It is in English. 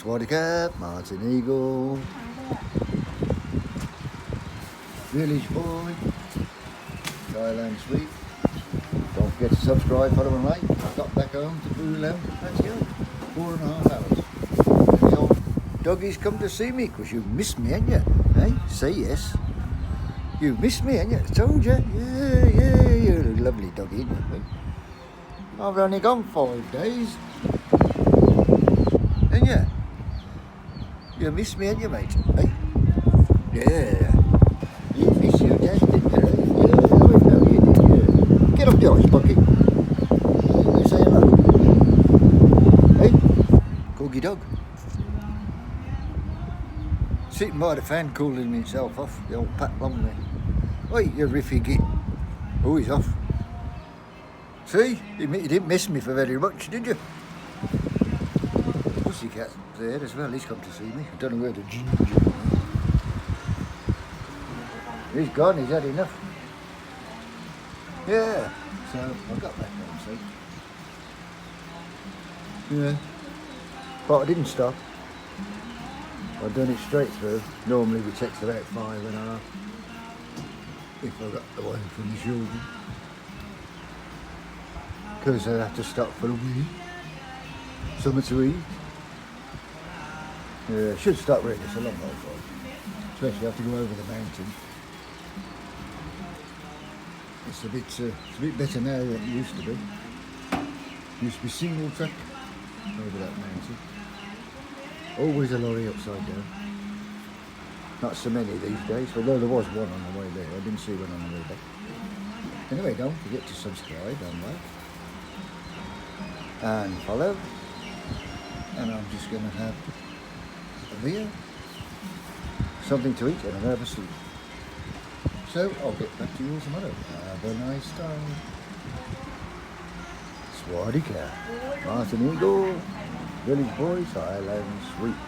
Swadika, Martin Eagle, Village Boy, Thailand Sweet. Don't forget to subscribe, follow and like. I got back home to Boolam. That's it. 4.5 hours. And the old doggies come to see me because you missed me, ain't you? Hey, say yes. You missed me, ain't you? I told you. Yeah, you're a lovely doggy, ain't you? I've only gone 5 days. Ain't you? You missed me, ain't you, mate? Hey? Yeah. You missed your dad, didn't you? Yeah, I know you did, yeah. Get up the ice bucket. Say hello. Hey? Corgi dog. Sitting by the fan cooling himself off, the old Pat Long there. Wait, you riffy git. Oh, he's off. See? You didn't miss me for very much, did you? Pussycat's there as well, he's come to see me. I don't know where the ginger is. He's gone, he's had enough. Yeah, so I got back home safe. Yeah, but I didn't stop. I've done it straight through. Normally we takes about 5.5 if I got away from the children. Because I have to stop for a wee. Something to eat. Yeah, should stop really, it's a long way for it. Especially have to go over the mountain. It's a bit better now than it used to be. Used to be single track over that mountain. Always a lorry upside down. Not so many these days, although there was one on the way there. I didn't see one on the way back. Anyway, don't forget to subscribe and like. And follow. And I'm just going to have a beer, something to eat, and I'll have a sleep. So I'll get back to you tomorrow. Have a nice time. Swadika, Martin Eagle, Village Boy, Thailand Sweet.